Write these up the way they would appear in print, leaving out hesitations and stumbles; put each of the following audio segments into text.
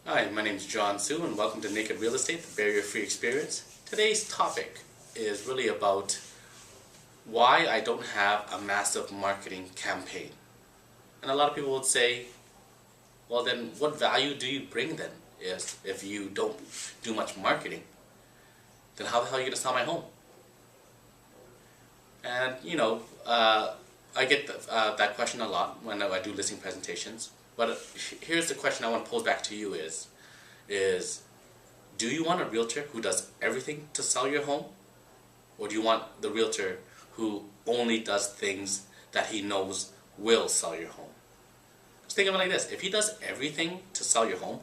Hi, my name is John Su and welcome to Naked Real Estate, the barrier-free experience. Today's topic is really about why I don't have a massive marketing campaign. And a lot of people would say, well then what value do you bring then? If you don't do much marketing, then how the hell are you going to sell my home? And I get that question a lot when I do listing presentations. But here's the question I want to pose back to you is do you want a realtor who does everything to sell your home? Or do you want the realtor who only does things that he knows will sell your home? Just think of it like this. If he does everything to sell your home,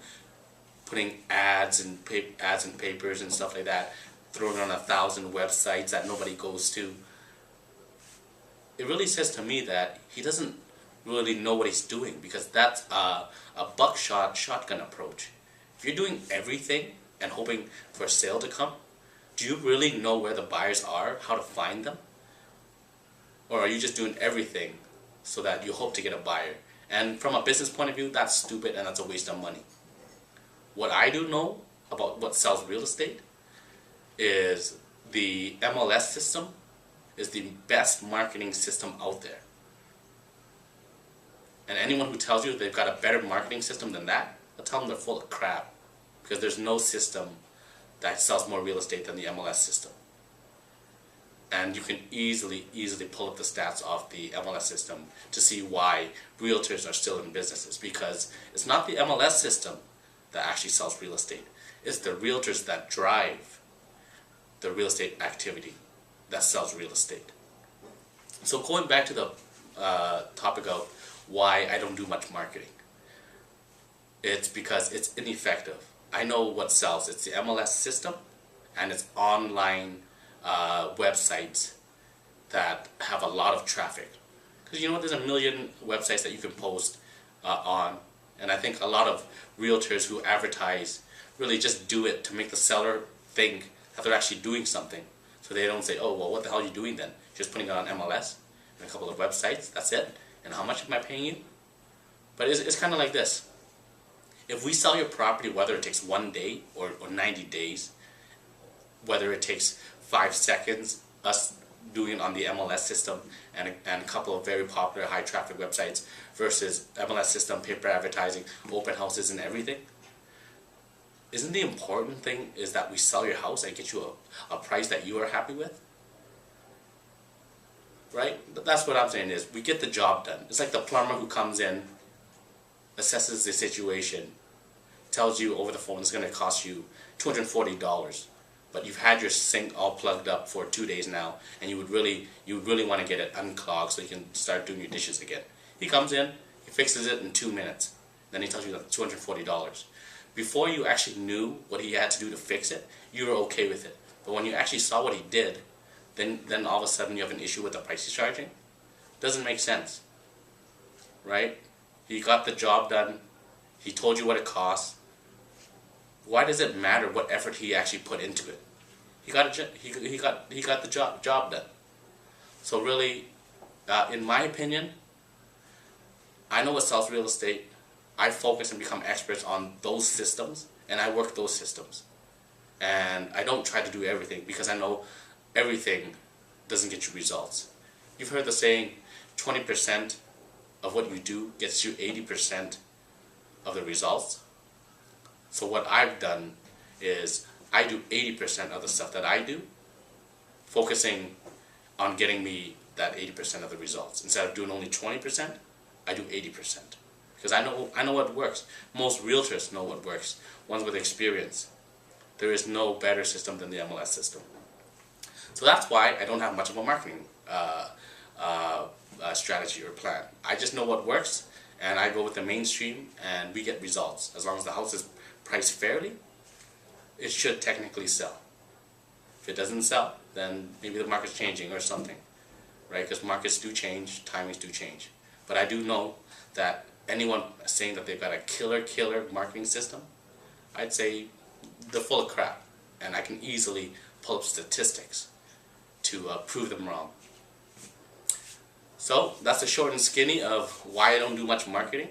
putting ads in papers and stuff like that, throwing on 1,000 websites that nobody goes to, it really says to me that he doesn't really know what he's doing, because that's a buckshot shotgun approach. If you're doing everything and hoping for a sale to come, do you really know where the buyers are, how to find them? Or are you just doing everything so that you hope to get a buyer? And from a business point of view, that's stupid and that's a waste of money. What I do know about what sells real estate is the MLS system is the best marketing system out there. And anyone who tells you they've got a better marketing system than that, I'll tell them they're full of crap. Because there's no system that sells more real estate than the MLS system. And you can easily pull up the stats off the MLS system to see why realtors are still in businesses. Because it's not the MLS system that actually sells real estate. It's the realtors that drive the real estate activity that sells real estate. So going back to the topic of why I don't do much marketing. It's because it's ineffective. I know what sells. It's the MLS system and it's online websites that have a lot of traffic. Because you know what, there's a million websites that you can post on, and I think a lot of realtors who advertise really just do it to make the seller think that they're actually doing something. So they don't say, oh well, what the hell are you doing then? Just putting it on MLS and a couple of websites, that's it. And how much am I paying you? But it's kind of like this. If we sell your property, whether it takes 1 day or 90 days, whether it takes 5 seconds, us doing it on the MLS system and a couple of very popular high traffic websites versus MLS system, paper advertising, open houses and everything, isn't the important thing is that we sell your house and get you a price that you are happy with? Right? That's what I'm saying is we get the job done. It's like the plumber who comes in, assesses the situation, tells you over the phone it's going to cost you $240, but you've had your sink all plugged up for 2 days now, and you would really want to get it unclogged so you can start doing your dishes again. He comes in, he fixes it in 2 minutes, then he tells you that's $240. Before you actually knew what he had to do to fix it, you were okay with it. But when you actually saw what he did, then all of a sudden you have an issue with the price he's charging. Doesn't make sense, right? He got the job done. He told you what it costs. Why does it matter what effort he actually put into it? He got the job done. So really, in my opinion, I know what sells real estate. I focus and become experts on those systems, and I work those systems. And I don't try to do everything because I know everything doesn't get you results. You've heard the saying, 20% of what you do gets you 80% of the results. So what I've done is I do 80% of the stuff that I do, focusing on getting me that 80% of the results. Instead of doing only 20%, I do 80%. Because I know what works. Most realtors know what works, ones with experience. There is no better system than the MLS system. So that's why I don't have much of a marketing strategy or plan. I just know what works, and I go with the mainstream, and we get results. As long as the house is priced fairly, it should technically sell. If it doesn't sell, then maybe the market's changing or something, right? Because markets do change, timings do change. But I do know that anyone saying that they've got a killer marketing system, I'd say they're full of crap, and I can easily pull up statistics to prove them wrong. So that's the short and skinny of why I don't do much marketing.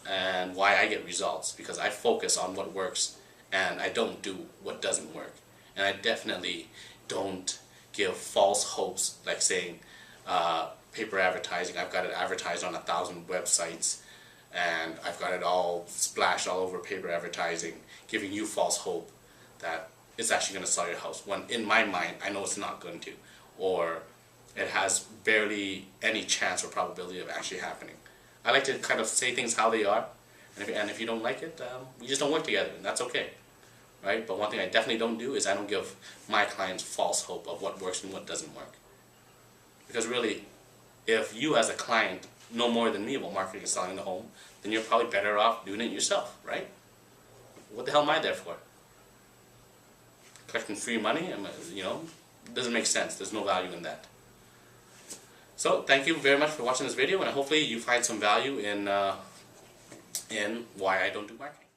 and why I get results, because I focus on what works and I don't do what doesn't work. And I definitely don't give false hopes, like saying paper advertising, I've got it advertised on 1,000 websites and I've got it all splashed all over paper advertising, giving you false hope that it's actually going to sell your house, when in my mind I know it's not going to, or it has barely any chance or probability of actually happening. I like to kind of say things how they are, and if you don't like it, we just don't work together, and that's okay, right? But one thing I definitely don't do is I don't give my clients false hope of what works and what doesn't work. Because really, if you as a client know more than me about marketing and selling the home, then you're probably better off doing it yourself, right? What the hell am I there for? Collecting free money? It doesn't make sense. There's no value in that. So thank you very much for watching this video, and hopefully you find some value in why I don't do marketing.